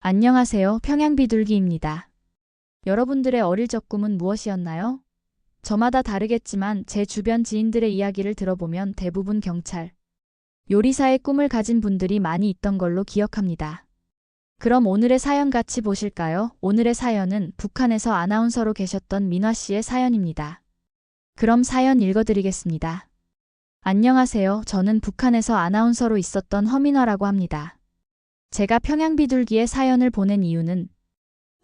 안녕하세요. 평양비둘기입니다. 여러분들의 어릴 적 꿈은 무엇이었나요? 저마다 다르겠지만 제 주변 지인들의 이야기를 들어보면 대부분 경찰, 요리사의 꿈을 가진 분들이 많이 있던 걸로 기억합니다. 그럼 오늘의 사연 같이 보실까요? 오늘의 사연은 북한에서 아나운서로 계셨던 민화 씨의 사연입니다. 그럼 사연 읽어드리겠습니다. 안녕하세요. 저는 북한에서 아나운서로 있었던 허민화라고 합니다. 제가 평양비둘기에 사연을 보낸 이유는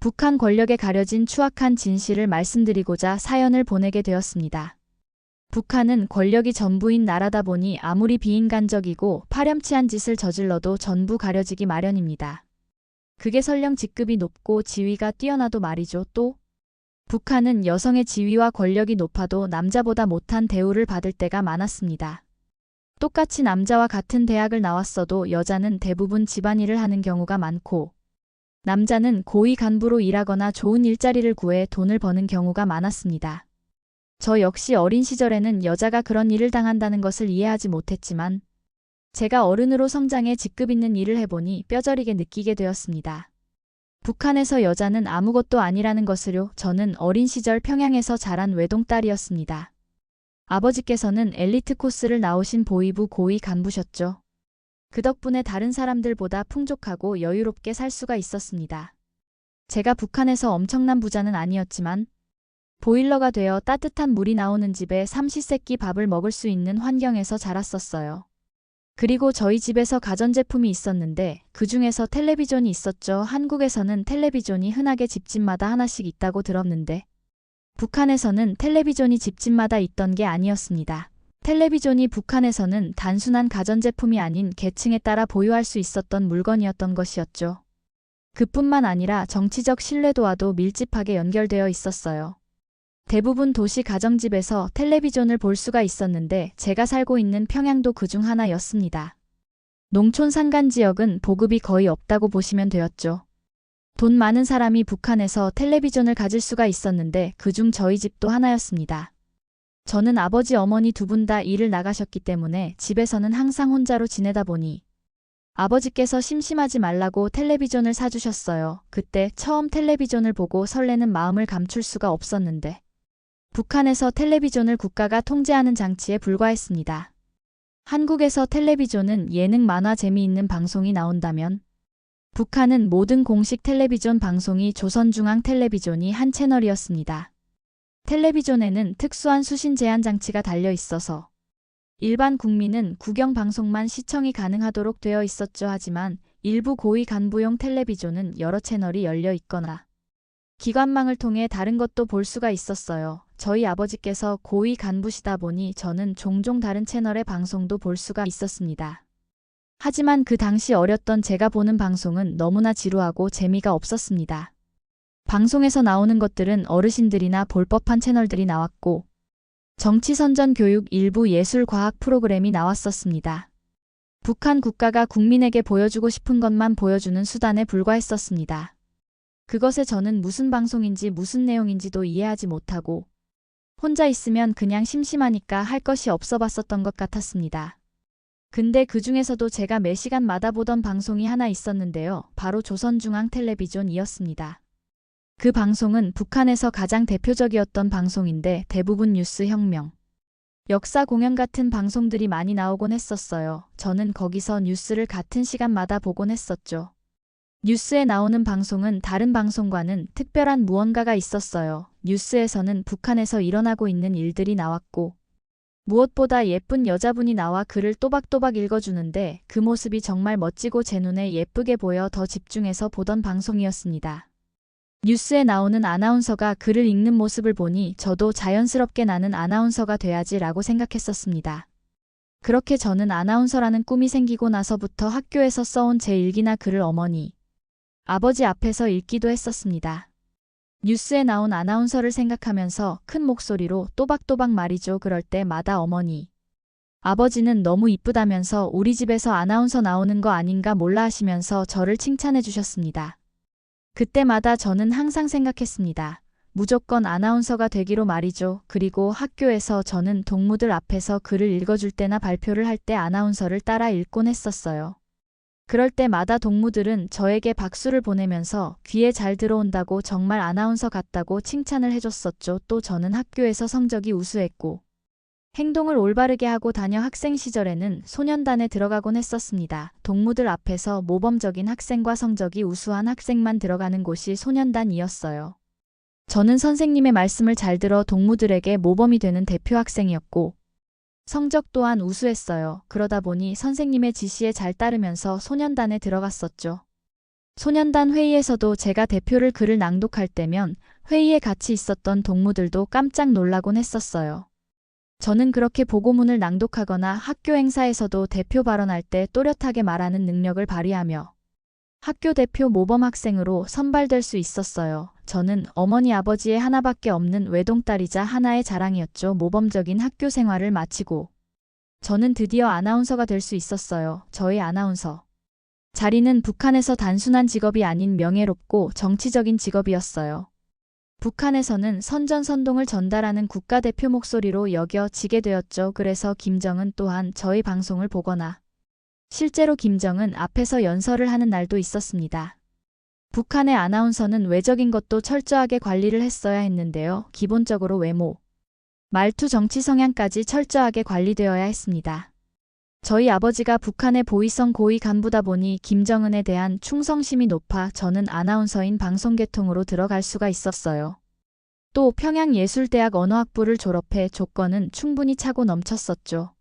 북한 권력에 가려진 추악한 진실을 말씀드리고자 사연을 보내게 되었습니다. 북한은 권력이 전부인 나라다 보니 아무리 비인간적이고 파렴치한 짓을 저질러도 전부 가려지기 마련입니다. 그게 설령 직급이 높고 지위가 뛰어나도 말이죠. 또 북한은 여성의 지위와 권력이 높아도 남자보다 못한 대우를 받을 때가 많았습니다. 똑같이 남자와 같은 대학을 나왔어도 여자는 대부분 집안일을 하는 경우가 많고 남자는 고위 간부로 일하거나 좋은 일자리를 구해 돈을 버는 경우가 많았습니다. 저 역시 어린 시절에는 여자가 그런 일을 당한다는 것을 이해하지 못했지만 제가 어른으로 성장해 직급 있는 일을 해보니 뼈저리게 느끼게 되었습니다. 북한에서 여자는 아무것도 아니라는 것을요. 저는 어린 시절 평양에서 자란 외동딸이었습니다. 아버지께서는 엘리트 코스를 나오신 보위부 고위 간부셨죠. 그 덕분에 다른 사람들보다 풍족하고 여유롭게 살 수가 있었습니다. 제가 북한에서 엄청난 부자는 아니었지만 보일러가 되어 따뜻한 물이 나오는 집에 삼시세끼 밥을 먹을 수 있는 환경에서 자랐었어요. 그리고 저희 집에서 가전제품이 있었는데 그 중에서 텔레비전이 있었죠. 한국에서는 텔레비전이 흔하게 집집마다 하나씩 있다고 들었는데 북한에서는 텔레비전이 집집마다 있던 게 아니었습니다. 텔레비전이 북한에서는 단순한 가전제품이 아닌 계층에 따라 보유할 수 있었던 물건이었던 것이었죠. 그뿐만 아니라 정치적 신뢰도와도 밀집하게 연결되어 있었어요. 대부분 도시 가정집에서 텔레비전을 볼 수가 있었는데 제가 살고 있는 평양도 그중 하나였습니다. 농촌 산간 지역은 보급이 거의 없다고 보시면 되었죠. 돈 많은 사람이 북한에서 텔레비전을 가질 수가 있었는데 그중 저희 집도 하나였습니다. 저는 아버지 어머니 두 분 다 일을 나가셨기 때문에 집에서는 항상 혼자로 지내다 보니 아버지께서 심심하지 말라고 텔레비전을 사주셨어요. 그때 처음 텔레비전을 보고 설레는 마음을 감출 수가 없었는데 북한에서 텔레비전을 국가가 통제하는 장치에 불과했습니다. 한국에서 텔레비전은 예능 만화 재미있는 방송이 나온다면 북한은 모든 공식 텔레비전 방송이 조선중앙텔레비전이 한 채널이었습니다. 텔레비전에는 특수한 수신 제한 장치가 달려 있어서 일반 국민은 구경 방송만 시청이 가능하도록 되어 있었죠. 하지만 일부 고위 간부용 텔레비전은 여러 채널이 열려 있거나 기관망을 통해 다른 것도 볼 수가 있었어요. 저희 아버지께서 고위 간부시다 보니 저는 종종 다른 채널의 방송도 볼 수가 있었습니다. 하지만 그 당시 어렸던 제가 보는 방송은 너무나 지루하고 재미가 없었습니다. 방송에서 나오는 것들은 어르신들이나 볼 법한 채널들이 나왔고 정치선전 교육 일부 예술과학 프로그램이 나왔었습니다. 북한 국가가 국민에게 보여주고 싶은 것만 보여주는 수단에 불과했었습니다. 그것에 저는 무슨 방송인지 무슨 내용인지도 이해하지 못하고 혼자 있으면 그냥 심심하니까 할 것이 없어 봤었던 것 같았습니다. 근데 그 중에서도 제가 매 시간마다 보던 방송이 하나 있었는데요. 바로 조선중앙텔레비전이었습니다. 그 방송은 북한에서 가장 대표적이었던 방송인데 대부분 뉴스 혁명, 역사 공연 같은 방송들이 많이 나오곤 했었어요. 저는 거기서 뉴스를 같은 시간마다 보곤 했었죠. 뉴스에 나오는 방송은 다른 방송과는 특별한 무언가가 있었어요. 뉴스에서는 북한에서 일어나고 있는 일들이 나왔고 무엇보다 예쁜 여자분이 나와 글을 또박또박 읽어주는데 그 모습이 정말 멋지고 제 눈에 예쁘게 보여 더 집중해서 보던 방송이었습니다. 뉴스에 나오는 아나운서가 글을 읽는 모습을 보니 저도 자연스럽게 나는 아나운서가 돼야지라고 생각했었습니다. 그렇게 저는 아나운서라는 꿈이 생기고 나서부터 학교에서 써온 제 일기나 글을 어머니, 아버지 앞에서 읽기도 했었습니다. 뉴스에 나온 아나운서를 생각하면서 큰 목소리로 또박또박 말이죠. 그럴 때마다 어머니, 아버지는 너무 이쁘다면서 우리 집에서 아나운서 나오는 거 아닌가 몰라 하시면서 저를 칭찬해 주셨습니다. 그때마다 저는 항상 생각했습니다. 무조건 아나운서가 되기로 말이죠. 그리고 학교에서 저는 동무들 앞에서 글을 읽어줄 때나 발표를 할 때 아나운서를 따라 읽곤 했었어요. 그럴 때마다 동무들은 저에게 박수를 보내면서 귀에 잘 들어온다고 정말 아나운서 같다고 칭찬을 해줬었죠. 또 저는 학교에서 성적이 우수했고 행동을 올바르게 하고 다녀 학생 시절에는 소년단에 들어가곤 했었습니다. 동무들 앞에서 모범적인 학생과 성적이 우수한 학생만 들어가는 곳이 소년단이었어요. 저는 선생님의 말씀을 잘 들어 동무들에게 모범이 되는 대표 학생이었고 성적 또한 우수했어요. 그러다 보니 선생님의 지시에 잘 따르면서 소년단에 들어갔었죠. 소년단 회의에서도 제가 대표를 글을 낭독할 때면 회의에 같이 있었던 동무들도 깜짝 놀라곤 했었어요. 저는 그렇게 보고문을 낭독하거나 학교 행사에서도 대표 발언할 때 또렷하게 말하는 능력을 발휘하며 학교 대표 모범 학생으로 선발될 수 있었어요. 저는 어머니 아버지의 하나밖에 없는 외동딸이자 하나의 자랑이었죠. 모범적인 학교 생활을 마치고 저는 드디어 아나운서가 될 수 있었어요. 저의 아나운서 자리는 북한에서 단순한 직업이 아닌 명예롭고 정치적인 직업이었어요. 북한에서는 선전선동을 전달하는 국가대표 목소리로 여겨지게 되었죠. 그래서 김정은 또한 저희 방송을 보거나 실제로 김정은 앞에서 연설을 하는 날도 있었습니다. 북한의 아나운서는 외적인 것도 철저하게 관리를 했어야 했는데요. 기본적으로 외모, 말투, 정치 성향까지 철저하게 관리되어야 했습니다. 저희 아버지가 북한의 보위성 고위 간부다 보니 김정은에 대한 충성심이 높아 저는 아나운서인 방송계통으로 들어갈 수가 있었어요. 또 평양예술대학 언어학부를 졸업해 조건은 충분히 차고 넘쳤었죠.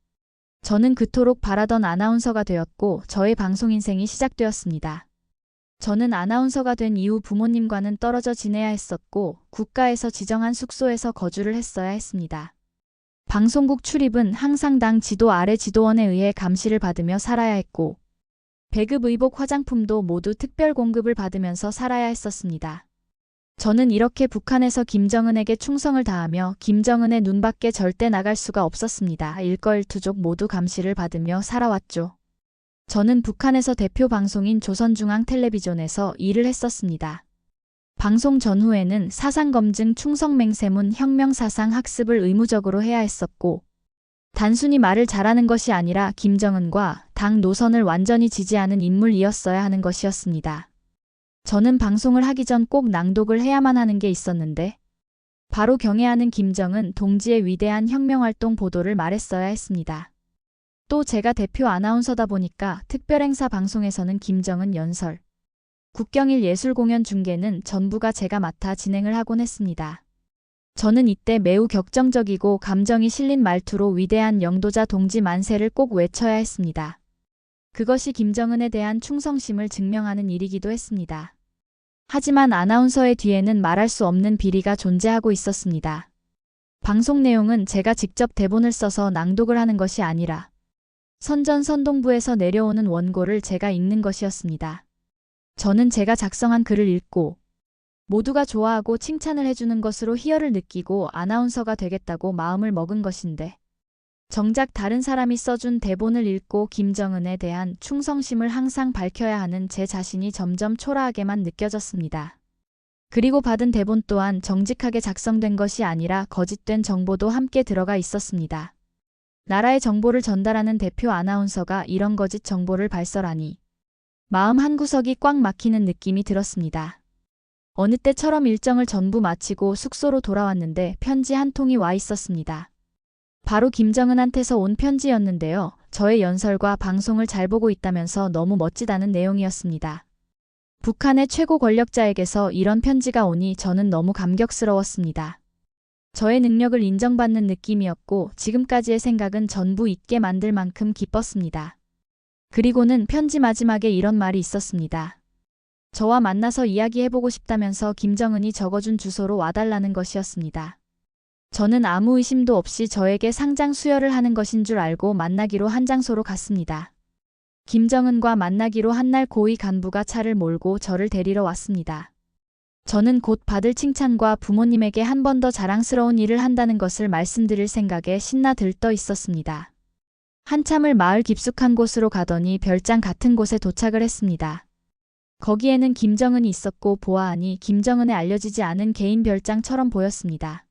저는 그토록 바라던 아나운서가 되었고 저의 방송 인생이 시작되었습니다. 저는 아나운서가 된 이후 부모님과는 떨어져 지내야 했었고 국가에서 지정한 숙소에서 거주를 했어야 했습니다. 방송국 출입은 항상 당 지도 아래 지도원에 의해 감시를 받으며 살아야 했고 배급 의복 화장품도 모두 특별 공급을 받으면서 살아야 했었습니다. 저는 이렇게 북한에서 김정은에게 충성을 다하며 김정은의 눈밖에 절대 나갈 수가 없었습니다. 일거일투족 모두 감시를 받으며 살아왔죠. 저는 북한에서 대표 방송인 조선중앙텔레비전에서 일을 했었습니다. 방송 전후에는 사상검증, 충성맹세문, 혁명사상 학습을 의무적으로 해야 했었고 단순히 말을 잘하는 것이 아니라 김정은과 당 노선을 완전히 지지하는 인물이었어야 하는 것이었습니다. 저는 방송을 하기 전 꼭 낭독을 해야만 하는 게 있었는데 바로 경애하는 김정은 동지의 위대한 혁명활동 보도를 말했어야 했습니다. 또 제가 대표 아나운서다 보니까 특별행사 방송에서는 김정은 연설, 국경일 예술공연 중계는 전부가 제가 맡아 진행을 하곤 했습니다. 저는 이때 매우 격정적이고 감정이 실린 말투로 위대한 영도자 동지 만세를 꼭 외쳐야 했습니다. 그것이 김정은에 대한 충성심을 증명하는 일이기도 했습니다. 하지만 아나운서의 뒤에는 말할 수 없는 비리가 존재하고 있었습니다. 방송 내용은 제가 직접 대본을 써서 낭독을 하는 것이 아니라 선전선동부에서 내려오는 원고를 제가 읽는 것이었습니다. 저는 제가 작성한 글을 읽고 모두가 좋아하고 칭찬을 해주는 것으로 희열을 느끼고 아나운서가 되겠다고 마음을 먹은 것인데 정작 다른 사람이 써준 대본을 읽고 김정은에 대한 충성심을 항상 밝혀야 하는 제 자신이 점점 초라하게만 느껴졌습니다. 그리고 받은 대본 또한 정직하게 작성된 것이 아니라 거짓된 정보도 함께 들어가 있었습니다. 나라의 정보를 전달하는 대표 아나운서가 이런 거짓 정보를 발설하니 마음 한구석이 꽉 막히는 느낌이 들었습니다. 어느 때처럼 일정을 전부 마치고 숙소로 돌아왔는데 편지 한 통이 와 있었습니다. 바로 김정은한테서 온 편지였는데요. 저의 연설과 방송을 잘 보고 있다면서 너무 멋지다는 내용이었습니다. 북한의 최고 권력자에게서 이런 편지가 오니 저는 너무 감격스러웠습니다. 저의 능력을 인정받는 느낌이었고 지금까지의 생각은 전부 잊게 만들 만큼 기뻤습니다. 그리고는 편지 마지막에 이런 말이 있었습니다. 저와 만나서 이야기해보고 싶다면서 김정은이 적어준 주소로 와달라는 것이었습니다. 저는 아무 의심도 없이 저에게 상장 수여를 하는 것인 줄 알고 만나기로 한 장소로 갔습니다. 김정은과 만나기로 한 날 고위 간부가 차를 몰고 저를 데리러 왔습니다. 저는 곧 받을 칭찬과 부모님에게 한 번 더 자랑스러운 일을 한다는 것을 말씀드릴 생각에 신나 들떠 있었습니다. 한참을 마을 깊숙한 곳으로 가더니 별장 같은 곳에 도착을 했습니다. 거기에는 김정은이 있었고 보아하니 김정은에 알려지지 않은 개인 별장처럼 보였습니다.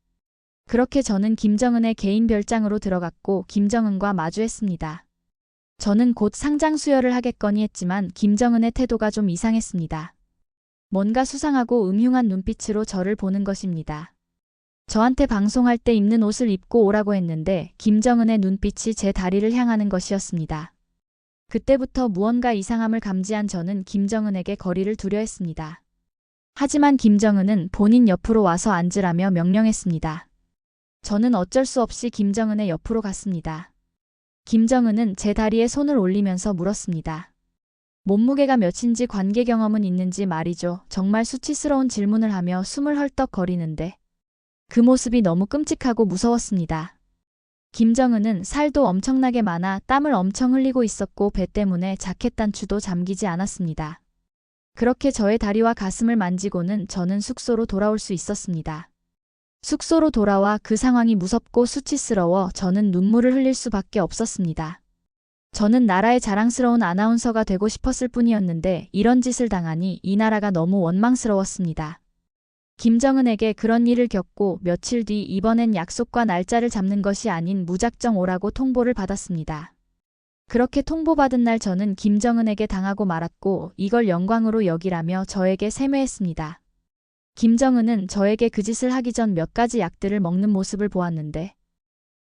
그렇게 저는 김정은의 개인 별장으로 들어갔고 김정은과 마주했습니다. 저는 곧 상장 수여를 하겠거니 했지만 김정은의 태도가 좀 이상했습니다. 뭔가 수상하고 음흉한 눈빛으로 저를 보는 것입니다. 저한테 방송할 때 입는 옷을 입고 오라고 했는데 김정은의 눈빛이 제 다리를 향하는 것이었습니다. 그때부터 무언가 이상함을 감지한 저는 김정은에게 거리를 두려 했습니다. 하지만 김정은은 본인 옆으로 와서 앉으라며 명령했습니다. 저는 어쩔 수 없이 김정은의 옆으로 갔습니다. 김정은은 제 다리에 손을 올리면서 물었습니다. 몸무게가 몇인지 관계 경험은 있는지 말이죠. 정말 수치스러운 질문을 하며 숨을 헐떡거리는데 그 모습이 너무 끔찍하고 무서웠습니다. 김정은은 살도 엄청나게 많아 땀을 엄청 흘리고 있었고 배 때문에 자켓 단추도 잠기지 않았습니다. 그렇게 저의 다리와 가슴을 만지고는 저는 숙소로 돌아올 수 있었습니다. 숙소로 돌아와 그 상황이 무섭고 수치스러워 저는 눈물을 흘릴 수밖에 없었습니다. 저는 나라의 자랑스러운 아나운서가 되고 싶었을 뿐이었는데 이런 짓을 당하니 이 나라가 너무 원망스러웠습니다. 김정은에게 그런 일을 겪고 며칠 뒤 이번엔 약속과 날짜를 잡는 것이 아닌 무작정 오라고 통보를 받았습니다. 그렇게 통보받은 날 저는 김정은에게 당하고 말았고 이걸 영광으로 여기라며 저에게 세뇌했습니다. 김정은은 저에게 그 짓을 하기 전 몇 가지 약들을 먹는 모습을 보았는데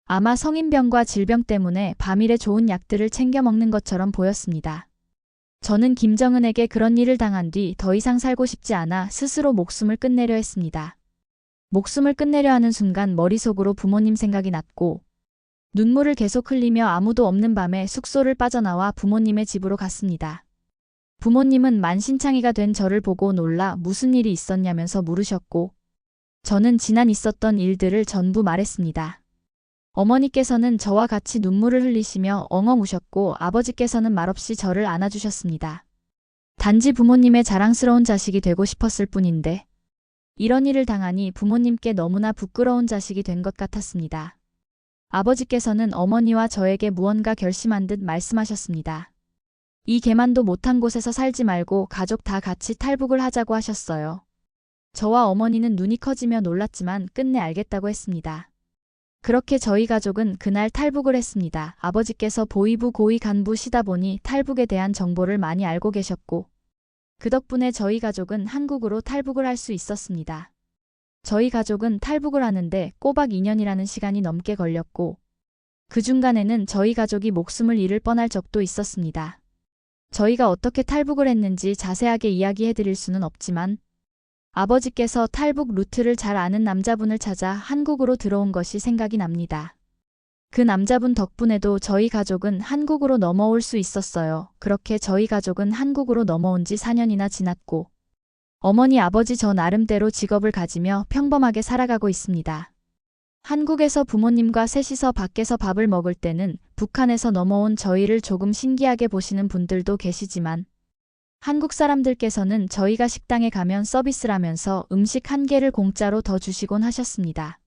아마 성인병과 질병 때문에 밤일에 좋은 약들을 챙겨 먹는 것처럼 보였습니다. 저는 김정은에게 그런 일을 당한 뒤 더 이상 살고 싶지 않아 스스로 목숨을 끝내려 했습니다. 목숨을 끝내려 하는 순간 머릿속으로 부모님 생각이 났고 눈물을 계속 흘리며 아무도 없는 밤에 숙소를 빠져나와 부모님의 집으로 갔습니다. 부모님은 만신창이가 된 저를 보고 놀라 무슨 일이 있었냐면서 물으셨고 저는 지난 있었던 일들을 전부 말했습니다. 어머니께서는 저와 같이 눈물을 흘리시며 엉엉 우셨고 아버지께서는 말없이 저를 안아주셨습니다. 단지 부모님의 자랑스러운 자식이 되고 싶었을 뿐인데 이런 일을 당하니 부모님께 너무나 부끄러운 자식이 된 것 같았습니다. 아버지께서는 어머니와 저에게 무언가 결심한 듯 말씀하셨습니다. 이 개만도 못한 곳에서 살지 말고 가족 다 같이 탈북을 하자고 하셨어요. 저와 어머니는 눈이 커지며 놀랐지만 끝내 알겠다고 했습니다. 그렇게 저희 가족은 그날 탈북을 했습니다. 아버지께서 보위부 고위 간부시다 보니 탈북에 대한 정보를 많이 알고 계셨고 그 덕분에 저희 가족은 한국으로 탈북을 할 수 있었습니다. 저희 가족은 탈북을 하는데 꼬박 2년이라는 시간이 넘게 걸렸고 그 중간에는 저희 가족이 목숨을 잃을 뻔할 적도 있었습니다. 저희가 어떻게 탈북을 했는지 자세하게 이야기해 드릴 수는 없지만 아버지께서 탈북 루트를 잘 아는 남자분을 찾아 한국으로 들어온 것이 생각이 납니다. 그 남자분 덕분에도 저희 가족은 한국으로 넘어올 수 있었어요. 그렇게 저희 가족은 한국으로 넘어온 지 4년이나 지났고 어머니 아버지 저 나름대로 직업을 가지며 평범하게 살아가고 있습니다. 한국에서 부모님과 셋이서 밖에서 밥을 먹을 때는 북한에서 넘어온 저희를 조금 신기하게 보시는 분들도 계시지만 한국 사람들께서는 저희가 식당에 가면 서비스라면서 음식 한 개를 공짜로 더 주시곤 하셨습니다.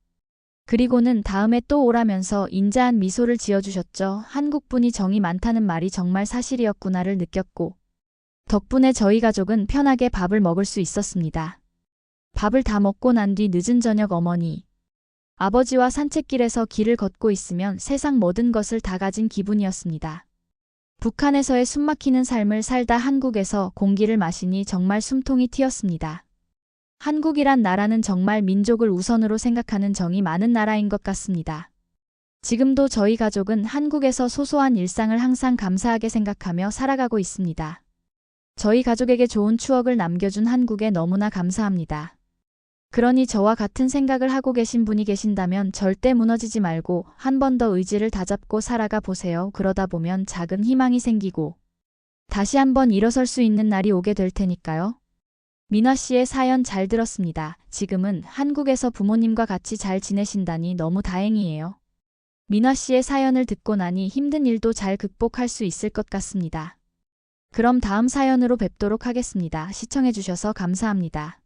그리고는 다음에 또 오라면서 인자한 미소를 지어주셨죠. 한국분이 정이 많다는 말이 정말 사실이었구나를 느꼈고 덕분에 저희 가족은 편하게 밥을 먹을 수 있었습니다. 밥을 다 먹고 난 뒤 늦은 저녁 어머니, 아버지와 산책길에서 길을 걷고 있으면 세상 모든 것을 다 가진 기분이었습니다. 북한에서의 숨막히는 삶을 살다 한국에서 공기를 마시니 정말 숨통이 튀었습니다. 한국이란 나라는 정말 민족을 우선으로 생각하는 정이 많은 나라인 것 같습니다. 지금도 저희 가족은 한국에서 소소한 일상을 항상 감사하게 생각하며 살아가고 있습니다. 저희 가족에게 좋은 추억을 남겨준 한국에 너무나 감사합니다. 그러니 저와 같은 생각을 하고 계신 분이 계신다면 절대 무너지지 말고 한 번 더 의지를 다잡고 살아가 보세요. 그러다 보면 작은 희망이 생기고 다시 한번 일어설 수 있는 날이 오게 될 테니까요. 민화 씨의 사연 잘 들었습니다. 지금은 한국에서 부모님과 같이 잘 지내신다니 너무 다행이에요. 민화 씨의 사연을 듣고 나니 힘든 일도 잘 극복할 수 있을 것 같습니다. 그럼 다음 사연으로 뵙도록 하겠습니다. 시청해주셔서 감사합니다.